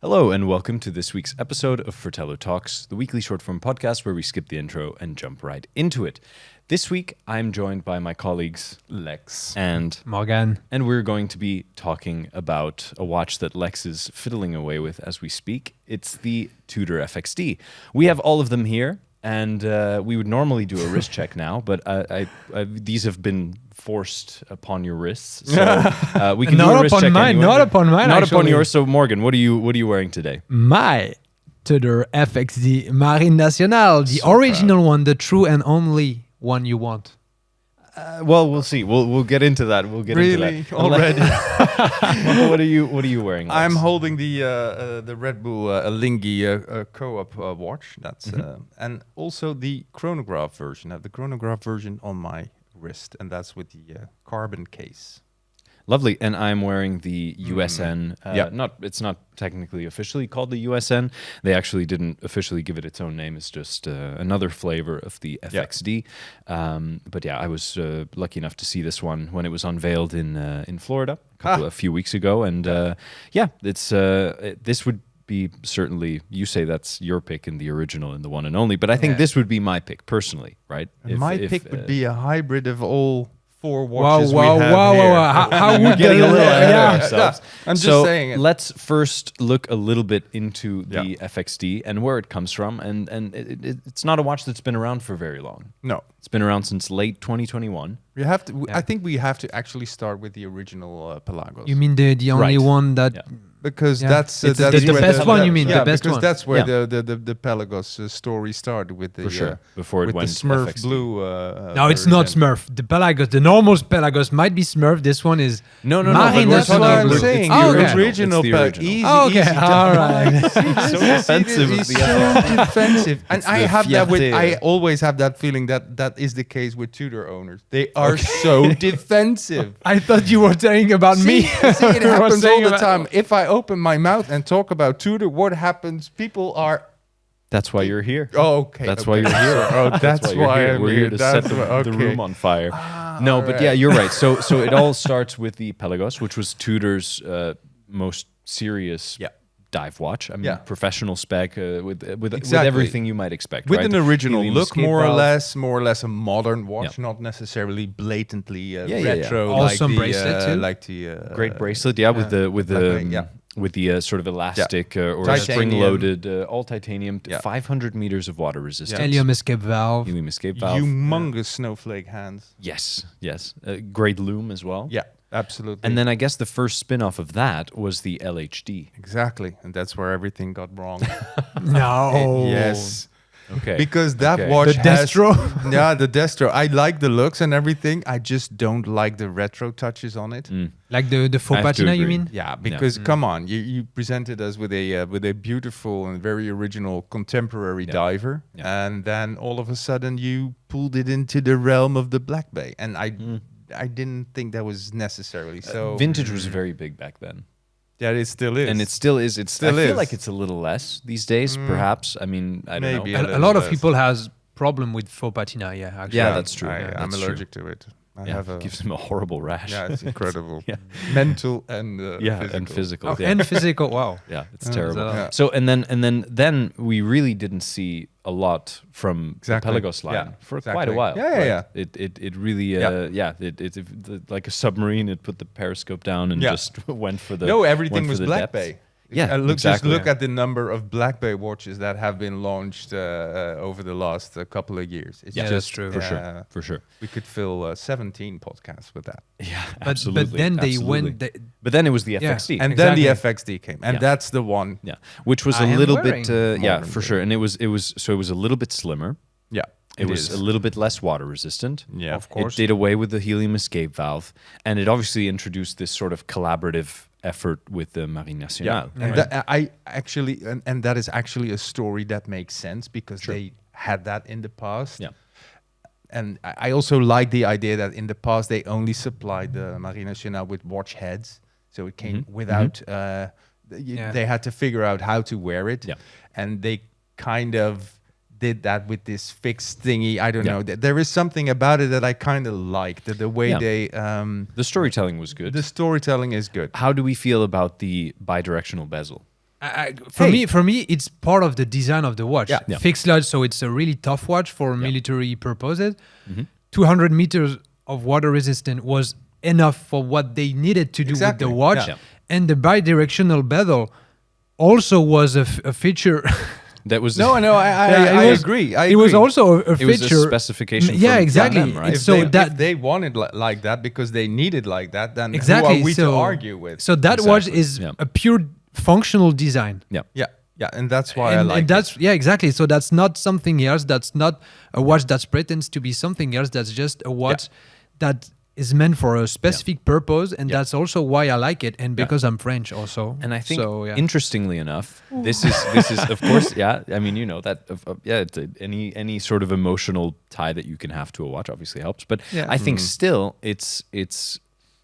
Hello and welcome to this week's episode of Fratello Talks, the weekly short-form podcast where we skip the intro and jump right into it. This week, I'm joined by my colleagues Lex and Morgan, and we're going to be talking about a watch that Lex is fiddling away with as we speak. It's the Tudor FXD. We have all of them here, and we would normally do a wrist check now, but these have been forced upon your wrists, so we can do a wrist check anyway. Not upon mine, not actually. upon yours. So Morgan, what are you wearing today? My Tudor FXD Marine Nationale, the original one, the true and only one you want. Well, we'll see. We'll get into that. We'll get into that already. What are you wearing, Lex? I'm holding the Red Bull Alinghi co-op watch. That's and also the chronograph version. I have the chronograph version on my wrist, and that's with the carbon case. Lovely. And I'm wearing the USN. It's not technically officially called the USN. They actually didn't officially give it its own name. It's just another flavor of the FXD. But yeah, I was lucky enough to see this one when it was unveiled in Florida a few weeks ago. And this would be certainly, you say that's your pick in the original and the one and only, but I think this would be my pick personally, right? My pick would be a hybrid of all four watches we have here. How would getting a little ahead of ourselves. I'm just saying it. Let's first look a little bit into the FXD and where it comes from. And it's not a watch that's been around for very long. No. It's been around since late 2021. We have to. I think we have to actually start with the original Pelagos. You mean the only one that... Yeah. Because that's the best one. You mean the best because one? that's where the Pelagos story started with the For sure. Before it with went the Smurf FXD. blue. No, it's not Smurf. The Pelagos, the normal Pelagos might be Smurf. This one is No. Marine But we're Nationale. talking I'm about saying. Oh, The okay. original. It's the original. Easy, okay, easy. all right. So defensive of He's the so defensive, and I the have that with. fierté. I always have that feeling that is the case with Tudor owners. They are so defensive. I thought you were saying about me. See, it You were happens all saying the about- time. If I open my mouth and talk about Tudor, what happens? People are. That's why you're here. Oh, okay. That's okay. why you're here. Oh, that's you're why here. I'm We're here to set That's the room on fire. No, but alright. yeah, you're right. So it all starts with the Pelagos, which was Tudor's most serious dive watch. I mean, professional spec with Exactly. everything you might expect. With right? an original Helium look, escape more valve. or less a modern watch, not necessarily blatantly yeah. retro. Awesome like bracelet the, too. like the Great bracelet, with the sort of elastic or Titanium. spring-loaded, all titanium, 500 meters of water resistance. Helium escape valve. Helium escape valve. humongous snowflake hands. Yes. Great loom as well. Yeah, absolutely. And then I guess the first spin-off of that was the LHD. exactly, and that's where everything got wrong. No. Yes. Okay. Because that Okay. watch The has, Destro? yeah, the Destro. I like the looks and everything. I just don't like the retro touches on it. Like the faux I have to patina, you agree. mean? Yeah, because come on, you presented us with a beautiful and very original contemporary diver, and then all of a sudden you pulled it into the realm of the Black Bay, and I didn't think that was necessarily so. Vintage was very big back then. Yeah, it still is, And it still is. Still I feel is. like it's a little less these days, perhaps. I mean, I don't Maybe know. a A lot of less. people has problem with faux patina, actually. Yeah, that's true. I'm That's true. allergic to it. I Yeah, have a gives him a horrible rash. yeah, it's incredible. Yeah. Mental and Yeah, and physical. Oh, yeah. and physical, wow. Yeah, it's terrible. Yeah. So and then we really didn't see a lot from Exactly. the Pelagos line Yeah, for exactly. quite a while. Yeah, yeah, right? It really it's like a submarine. It put the periscope down and just went for the No, everything went for was the Black depths. Bay. Yeah, Just exactly. look at the number of Black Bay watches that have been launched over the last couple of years. It's Yeah, just that's true. For sure, for sure. We could fill 17 podcasts with that. Yeah, But absolutely. then they absolutely. went... But then it was the Yeah. FXD. And Exactly. then the FXD came, and that's the one. Yeah, which was I a am little wearing bit, yeah, modern for sure. And it was a little bit slimmer. Yeah, It was a little bit less water resistant. Yeah, of It course. did away with the helium escape valve, and it obviously introduced this sort of collaborative effort with the Marine Nationale. And right? I actually, and that is actually a story that makes sense because they had that in the past. Yeah. And I also like the idea that in the past they only supplied the Marine Nationale with watch heads, so it came without. They had to figure out how to wear it, and they kind of did that with this fixed thingy. I don't know. There is something about it that I kind of like. The way they the storytelling was good. the storytelling is good. How do we feel about the bidirectional bezel? For me, it's part of the design of the watch. Yeah. Fixed lugs, so it's a really tough watch for military purposes. Mm-hmm. 200 meters of water resistance was enough for what they needed to do with the watch. Yeah. And the bidirectional bezel also was a feature. That was I agree. It was also a feature. It was a specification. Yeah, from exactly. them, right? If they wanted like that because they needed like that, then who are we to argue with? So that watch is a pure functional design. Yeah, and that's why I like and that's it. Yeah, exactly. So that's not something else. That's not a watch that pretends to be something else. That's just a watch that is meant for a specific purpose, and that's also why I like it, and because I'm French also. And I think, interestingly enough, this is of course, I mean, you know that, it's any sort of emotional tie that you can have to a watch obviously helps, but I think still it's.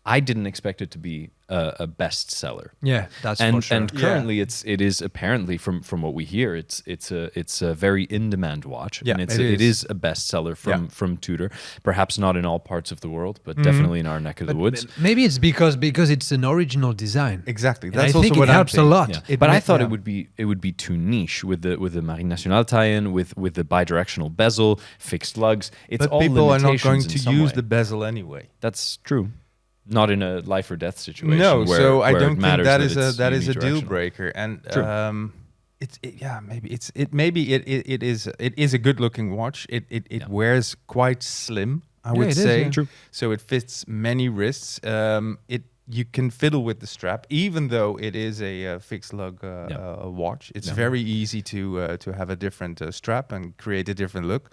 I didn't expect it to be a bestseller. Yeah, that's for sure. And currently, it is apparently from what we hear, it's a very in demand watch. Yeah, and it is a bestseller from Tudor. Perhaps not in all parts of the world, but definitely in our neck of the woods. Maybe it's because it's an original design. Exactly. That's also what helps a lot. Yeah. But I thought it would be too niche with the Marine Nationale tie-in, with the bidirectional bezel, fixed lugs. It's all people are not going to use way. the bezel anyway. That's true. Not in a life or death situation. No, so I don't think that is a deal unidirectional. breaker. And it is a good looking watch. It wears quite slim, I would say. True. So it fits many wrists. You can fiddle with the strap, even though it is a fixed lug watch. It's very easy to have a different strap and create a different look.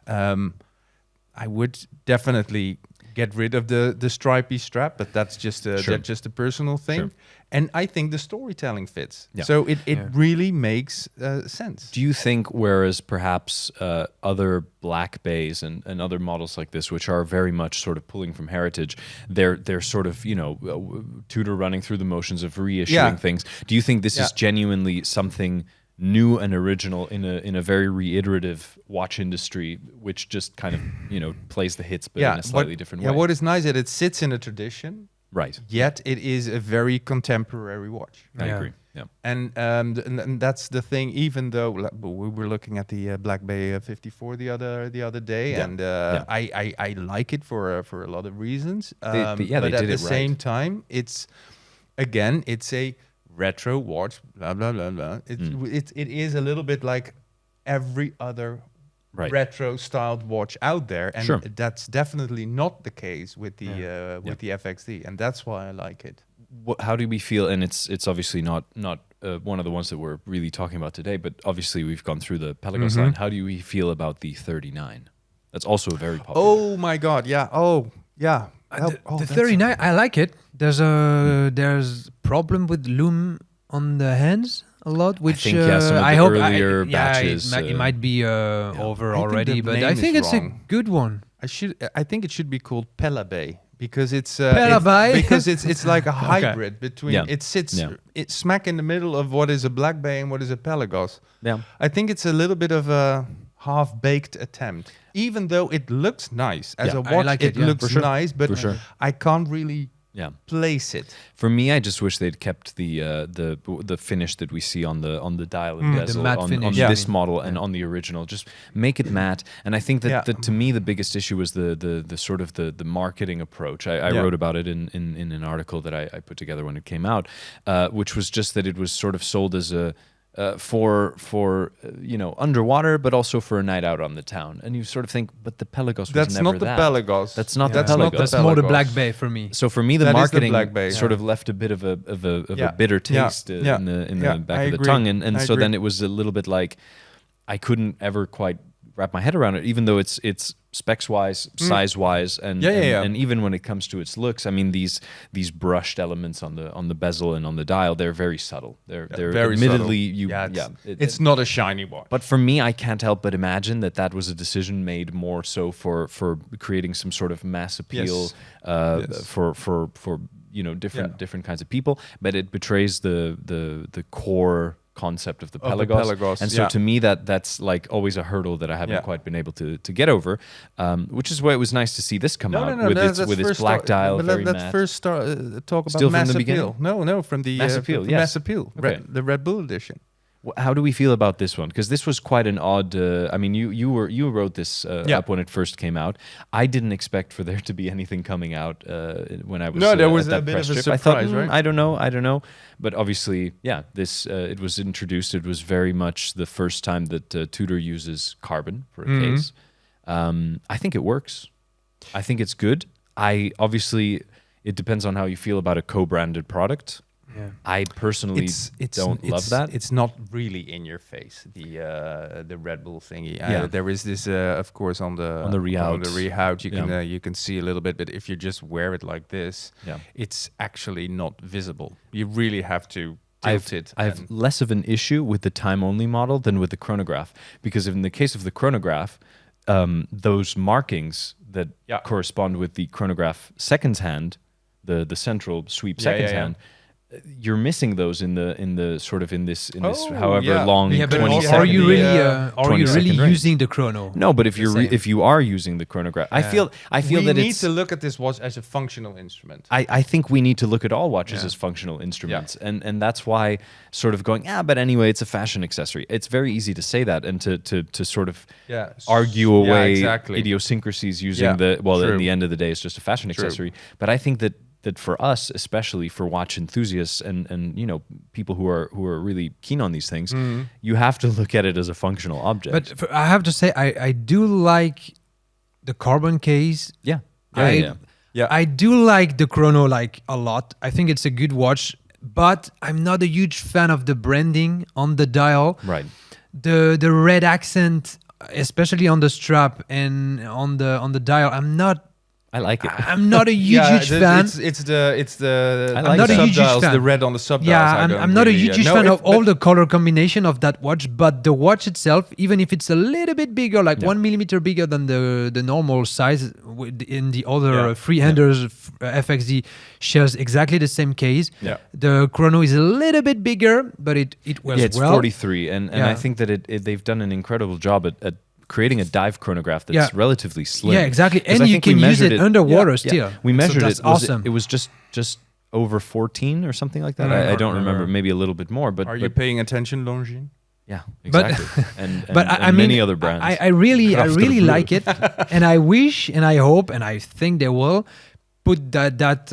I would definitely get rid of the stripy strap, but that's just a personal thing. Sure. And I think the storytelling fits. Yeah. So it really makes sense. Do you think, whereas perhaps other black bays and other models like this, which are very much sort of pulling from heritage, they're sort of, Tudor running through the motions of reissuing things. Do you think this is genuinely something new and original in a very reiterative watch industry, which just kind of plays the hits but in a slightly different way? Yeah, what is nice is that it sits in a tradition, right? Yet it is a very contemporary watch. I agree. Yeah, and that's the thing. Even though we were looking at the Black Bay 54 the other day, and I like it for a lot of reasons. But at the same time, it's a retro watch, blah blah blah blah. It is a little bit like every other retro styled watch out there, and that's definitely not the case with the FXD, and that's why I like it. How do we feel? And it's obviously not one of the ones that we're really talking about today, but obviously we've gone through the Pelagos line. How do we feel about the 39? That's also a very popular. Oh my God! Yeah. Oh yeah. The 39, I like it. There's problem with loom on the hands a lot, which I think, some of the hope earlier batches. It might be over already, but I think it's wrong. a good one. I think it should be called Pelabay because it's because it's like a hybrid between it sits it's smack in the middle of what is a Black Bay and what is a Pelagos. Yeah, I think it's a little bit of a half-baked attempt, even though it looks nice as a watch. It looks nice, but I can't really place it. For me, I just wish they'd kept the finish that we see on the dial and bezel on this model and on the original. Just make it matte. And I think that to me the biggest issue was the sort of the marketing approach. I wrote about it in an article that I put together when it came out, which was just that it was sort of sold as a for underwater, but also for a night out on the town. And you sort of think, but the Pelagos was That's never not the that. Pelagos. That's not the Pelagos. That's more the Black Bay for me. So for me, the That is the marketing Black Bay, sort of left a bit of a bitter taste in the back of the tongue, and so then it was a little bit like I couldn't ever quite wrap my head around it, even though it's specs wise, size wise, and even when it comes to its looks. I mean, these brushed elements on the bezel and on the dial, they're very subtle. They're very admittedly subtle. It's not a shiny watch. But for me, I can't help but imagine that was a decision made more so for creating some sort of mass appeal for different kinds of people. But it betrays the core concept of the Of the Pelagos. Pelagos, And so yeah. to me, that's like always a hurdle that I haven't quite been able to get over, which is why it was nice to see this come out with its black dial, very let's matte. first talk Still about from the Mass beginning? Appeal. No, from the Mass Appeal, from yes. Mass Appeal, Okay. the Red Bull edition. How do we feel about this one? Because this was quite an odd. I mean, you wrote this up when it first came out. I didn't expect for there to be anything coming out when I was. No, there was at a that bit press of a trip. I thought, surprise, right? I don't know. But obviously, yeah, this it was introduced. It was very much the first time that Tudor uses carbon for a case. I think it works. I think it's good. It depends on how you feel about a co-branded product. Yeah. I personally don't love that. It's not really in your face, the Red Bull thingy. Yeah. There is this, of course, on the rehout you can see a little bit, but if you just wear it like this, it's actually not visible. You really have to tilt it. I have less of an issue with the time-only model than with the chronograph, because in the case of the chronograph, those markings that correspond with the chronograph seconds hand, the central sweep seconds hand. You're missing those in the sort of in this however long. Yeah, but 20 are you really range. using the chrono? No, but if you are using the chronograph, I feel we that need to look at this watch as a functional instrument. I think we need to look at all watches as functional instruments, and that's why sort of going but anyway, it's a fashion accessory. It's very easy to say that and to sort of argue away idiosyncrasies using in the end of the day, it's just a fashion accessory. But I think that for us, especially for watch enthusiasts and people who are really keen on these things, you have to look at it as a functional object. But I have to say, I do like the carbon case. I do like the chrono a lot. I think it's a good watch, but I'm not a huge fan of the branding on the dial. Right. The red accent, especially on the strap and on the dial, I like it. I'm not a huge fan. It's the I'm not a huge subdials, fan. the red on the subdials. Yeah, I'm not a huge fan of all the color combination of that watch, but the watch itself, even if it's a little bit bigger, 1 millimeter bigger than the normal size in the other freehanders, FXD shares exactly the same case. Yeah. The chrono is a little bit bigger, but it was it's 43, and I think that they've done an incredible job at creating a dive chronograph that's relatively slim. Yeah, exactly. And you can use it underwater still. We measured it. Awesome. It was just over 14 or something like that. I don't remember. Maybe a little bit more. But are you paying attention, Longines? Yeah, exactly. But I mean, many other brands. I really like it, and I wish and I hope and I think they will put that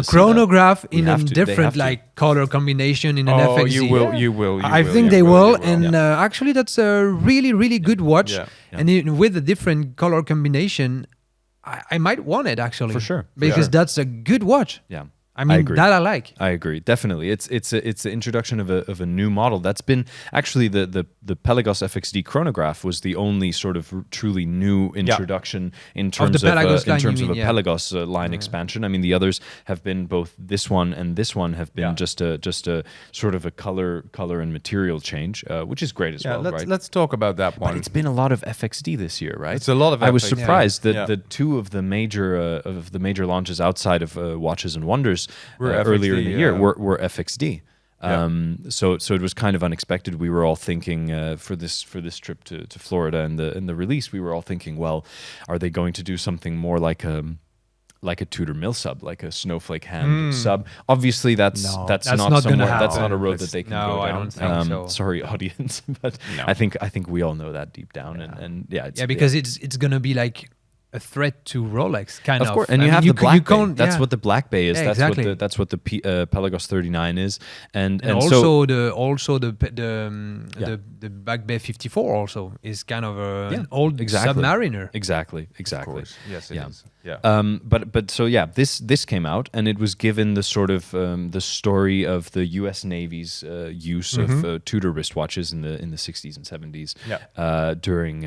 chronograph in a different color combination in an FXD. You will. I think they will, and actually that's a really, really good watch. Yeah. And with a different color combination, I might want it actually for sure because that's a good watch. Yeah. I mean, that I like. I agree. Definitely. It's the introduction of a new model. That's been actually the Pelagos FXD chronograph was the only sort of truly new introduction in terms of a Pelagos line expansion. I mean, the others have been both this one and this one have been just a sort of a color and material change, which is great as well. Let's talk about that one. But it's been a lot of FXD this year, right? It's a lot of FXD. I was surprised that the two of the major launches outside of Watches and Wonders earlier in the year were FXD. So it was kind of unexpected. We were all thinking for this trip to Florida and the release, we were all thinking, well, are they going to do something more like a Tudor mill sub, like a snowflake hand sub? Obviously, that's not a road that they can go down. I don't think so. Sorry, audience, but I think we all know that deep down, and because it's gonna be like a threat to Rolex, kind of. Of course, and you have the Black Bay. That's what the Black Bay is. That's what the Pelagos 39 is, and also the Black Bay 54 also is kind of an old Submariner. Exactly. Of course. Yes, it is. Yeah. This came out, and it was given the sort of the story of the U.S. Navy's use of Tudor wristwatches in the 60s and 70s during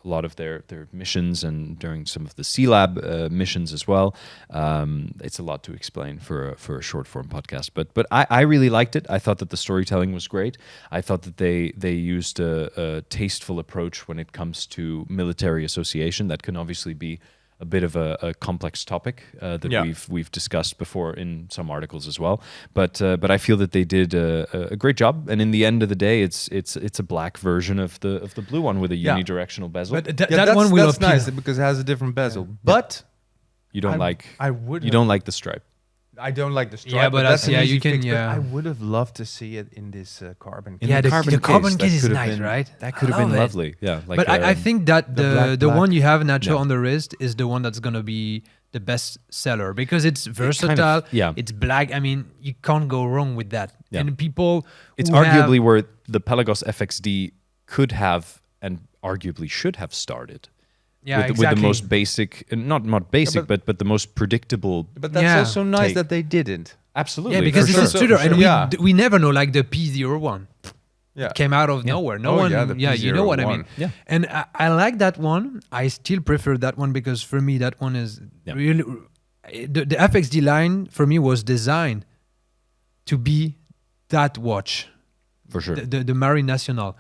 a lot of their missions and during some of the C-Lab missions as well. It's a lot to explain for a short form podcast, but I really liked it. I thought that the storytelling was great. I thought that they used a tasteful approach when it comes to military association. That can obviously be a bit of a complex topic that we've discussed before in some articles as well. But I feel that they did a great job. And in the end of the day, it's a black version of the blue one with a unidirectional bezel. But that one will that's appeal. nice because it has a different bezel. But you don't like the stripe. I don't like the stripe. Yeah, but that's an easy you can. fix, but Yeah, I would have loved to see it in this carbon. In yeah. The carbon carbon case, case is that could nice, have been- right? That could have I been love it. lovely. Yeah, like But I think that the black- one you have, Nacho, Yeah. on the wrist is the one that's gonna be the best seller because it's versatile. yeah. It's black. I mean, you can't go wrong with that. Yeah. And people, it's who have- arguably where the Pelagos FXD could have and arguably should have started. yeah, with the most basic, not basic, but the most predictable. But that's Yeah. also nice Take. that they didn't. Absolutely, Yeah, because for it's sure. a Tudor, for and sure. we never know like the P01. Yeah. Came out of nowhere. No one. the You know what I mean. P01. Yeah. And I like that one. I still prefer that one because for me that one is Yeah. really the FXD line for me was designed to be that watch, For sure. the Marine National,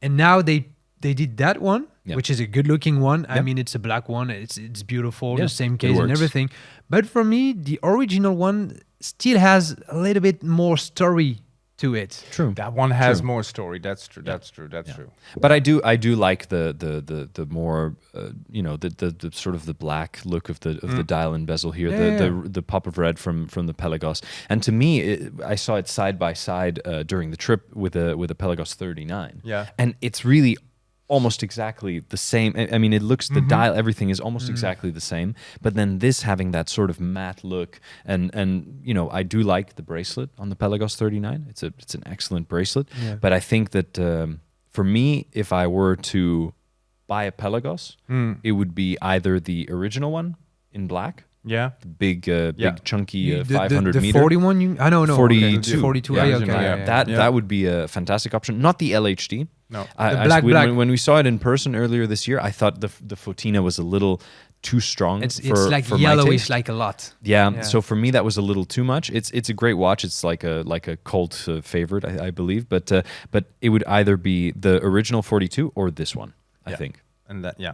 and now they did that one, Yeah. which is a good looking one. I Yeah. mean, it's a black one. It's beautiful. Yeah, The same it case and works. everything. But for me, the original one still has a little bit more story to it. True. That one has True. more story. That's true. That's true. That's true. But I do like the more the sort of the black look of the dial and bezel here, the pop of red from the Pelagos, and to me I saw it side by side during the trip with a Pelagos 39. Yeah. And it's really almost exactly the same. I mean, it looks the dial, everything is almost exactly the same. But then this having that sort of matte look, and I do like the bracelet on the Pelagos 39. It's an excellent bracelet. Yeah. But I think that for me, if I were to buy a Pelagos, it would be either the original one in black, Yeah. the big chunky The 500 the meter. 41. I know. 42. The 42. Yeah, Yeah, okay. yeah. That would be a fantastic option. Not the LHD. No. The black. When we saw it in person earlier this year, I thought the Fotina was a little too strong. It's for, like for my yellowish, taste. like a lot. Yeah, so for me that was a little too much. It's a great watch. It's like a cult favorite, I believe. But it would either be the original 42 or this one. I think. And that, yeah.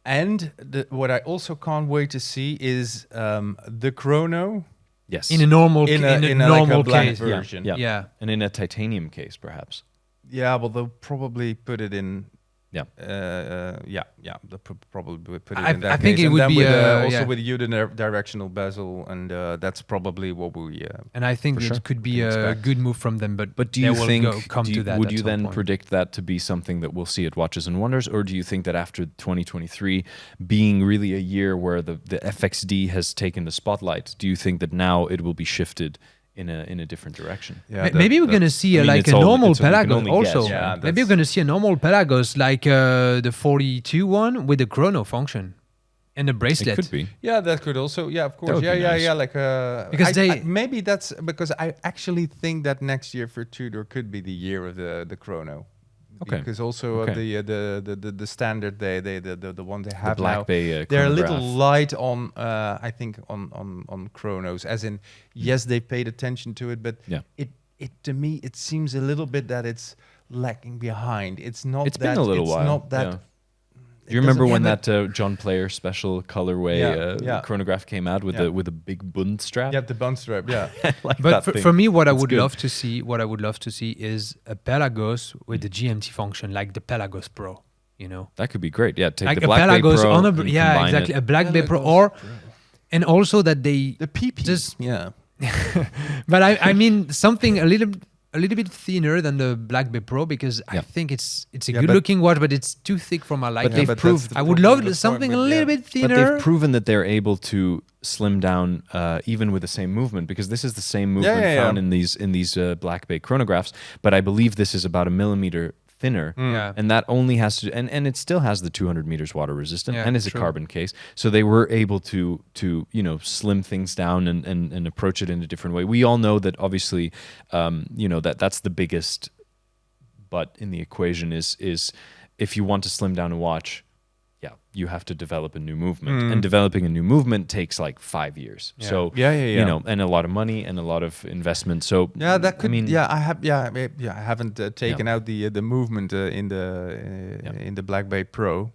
And what I also can't wait to see is the chrono Yes. In a normal, in a like normal a black case. version. Yeah. Yeah. And in a titanium case, perhaps. Yeah, well, they'll probably put it in. Yeah. They'll probably put it I- in that I think case. it And would then be, with, yeah. also with unidirectional bezel, and that's probably what we. And I think For it sure. could be Can a expect. good move from them. But But do they you will think come to that? would at you some then point. predict that to be something that we'll see at Watches and Wonders, or do you think that after 2023 being really a year where the FXD has taken the spotlight, do you think that now it will be shifted in a different direction? Yeah, Maybe we're gonna see I mean, like it's a all- normal it's all- we can Pelagos only also. guess, yeah. Maybe we're gonna see a normal Pelagos like the 42 one with the chrono function and the bracelet. It could be. Yeah, that could also. Yeah, of course. would Yeah, be yeah, nice. yeah. Like Because maybe that's because I actually think that next year for Tudor could be the year of the chrono. Okay. Because also of Okay. the standard the one they have Black now, Bay they're a little chronograph. light on I think on chronos, as in yes they paid attention to it, but Yeah. it to me it seems a little bit that it's lagging behind. It's not. It's that, been a little it's while. Not that. Yeah. it Do you remember doesn't- when yeah, that John Player special colorway Yeah. chronograph came out with Yeah. the big Bund strap? Yeah, the bun strap. Yeah. Like But that for, thing. for me, what I It's would good. love to see, is a Pelagos with the GMT function, like the Pelagos Pro. You know, That could be great. Yeah, take like the a Black Bay Pelagos Pro on a and yeah, combine exactly it. a Black Bay Pro, or and also that they The PP. Just- yeah. But I mean something a little bit thinner than the Black Bay Pro because I Yeah. think it's a Yeah, good but- looking watch, but it's too thick for my liking. they've but proved- that's the I would problem, love the something a point with- little yeah. bit But thinner. they've proven that they're able to slim down even with the same movement, because this is the same movement found in these Black Bay chronographs. But I believe this is about a millimeter thinner, Yeah. and that only has to, and it still has the 200 meters water resistant, Yeah, and is a true. carbon case. So they were able to slim things down and approach it in a different way. We all know that obviously, that's the biggest but in the equation is if you want to slim down a watch, you have to develop a new movement, and developing a new movement takes like 5 years. Yeah. So Yeah. and a lot of money and a lot of investment. So Yeah, that could. I mean, I have. I haven't taken out the movement in the Black Bay Pro.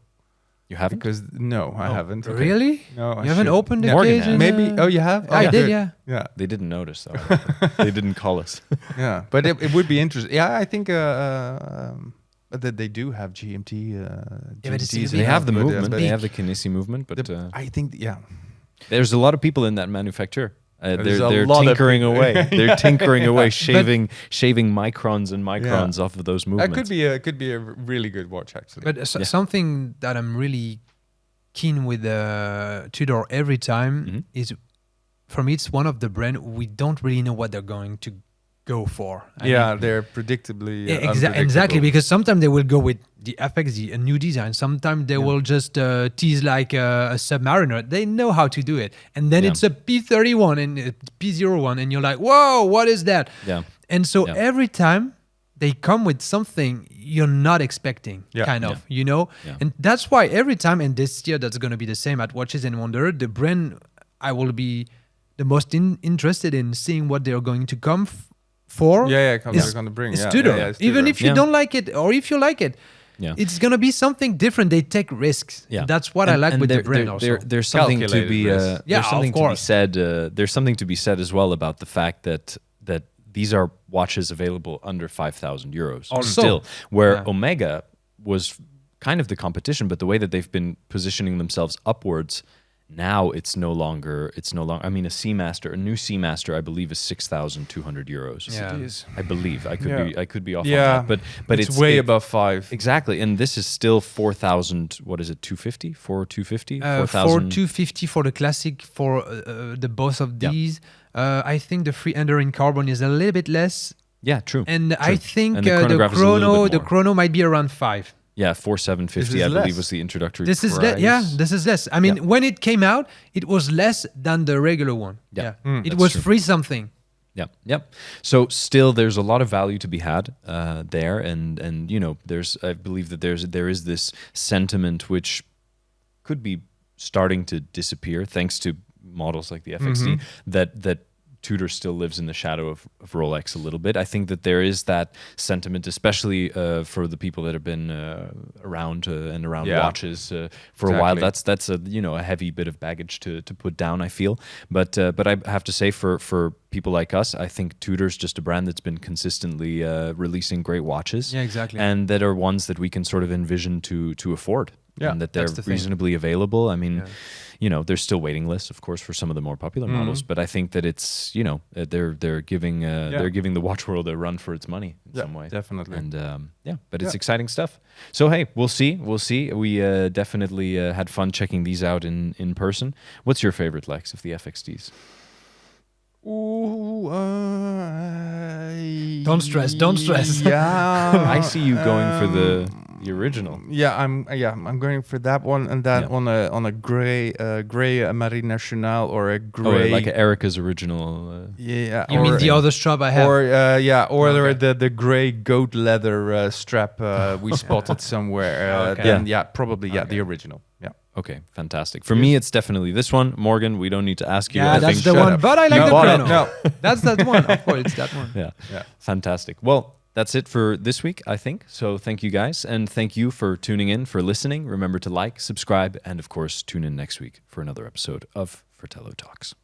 You haven't? Because I haven't. Okay. Really? No, I You haven't should. opened the Morgan cage? has. Maybe. Oh, you have? Oh, I did, good. yeah. Yeah. They didn't notice, though. They didn't call us. Yeah. But it would be interesting. Yeah, I think that they do have GMT. but it's GMTs. They have the but, movement. but They have the kinesi movement, but I think, there's a lot of people in that manufacture. There's a They're lot of tinkering people. away. They're tinkering away, shaving microns and microns off of those That movements. could be a really good watch, actually. But something that I'm really keen with Tudor every time is, for me, it's one of the brand we don't really know what they're going to go for. I mean, they're predictably exactly, because sometimes they will go with the FXD, a new design. Sometimes they will just tease like a Submariner. They know how to do it, and then it's a P31 and a P01, and you're like, whoa, what is that? Yeah. And so every time they come with something you're not expecting, kind of, you know? Yeah. And that's why every time, and this year that's going to be the same at Watches and Wonder, the brand I will be the most interested in seeing what they're going to come for. they're going to bring. It's Tudor. It's Even Tudor. if you don't like it, or if you like it, it's going to be something different. They take risks. Yeah. That's what I like with the brand also. There's something to be Calculated there's something of to be course. said. There's something to be said as well about the fact that these are watches available under 5,000 euros Also. still, where Omega was kind of the competition, but the way that they've been positioning themselves upwards. Now it's no longer. I mean, a new Seamaster, I believe, is 6,200 euros. Yeah. It is. I believe I could be off on Yeah, that, but it's way above 5. exactly. And this is still 4,000. What is it? 250? 4,250? 4,250 for the classic for the both of these. I think the Freelander in carbon is a little bit less, Yeah, true. and true. I think And the chronograph is a little bit more. chrono might be around 5. Yeah, 4,750. This I is believe less. was the introductory. This is price. this is less. I mean, when it came out, it was less than the regular one. Yeah. It That's was true. free something. Yep. So still, there's a lot of value to be had there, and I believe that there is this sentiment which could be starting to disappear thanks to models like the FXD that Tudor still lives in the shadow of Rolex a little bit. I think that there is that sentiment, especially for the people that have been around watches for a while. That's a heavy bit of baggage to put down, I feel. But I have to say, for people like us, I think Tudor's just a brand that's been consistently releasing great watches. Yeah, exactly. And that are ones that we can sort of envision to afford. Yeah, and that they're that's the thing. reasonably available. I mean, there's still waiting lists, of course, for some of the more popular models, but I think that it's they're giving the watch world a run for its money in some way, definitely. And but it's exciting stuff. So hey, we'll see. We definitely had fun checking these out in person. What's your favorite, Lex, of the FXDs? Ooh, Don't stress. Yeah, I see you going for the original. Yeah, I'm going for that one, and that on a gray Marine Nationale or a gray, like Erica's original. Yeah, You mean the other strap I have? Or the gray goat leather strap we spotted somewhere. Then probably the original. Yeah. Okay, fantastic. For me, it's definitely this one. Morgan, we don't need to ask you. Yeah, I that's think the one. But I like the chrono. No, That's that one. Of course, it's that one. Yeah, fantastic. Well, that's it for this week, I think. So thank you guys, and thank you for tuning in, for listening. Remember to like, subscribe, and of course, tune in next week for another episode of Fratello Talks.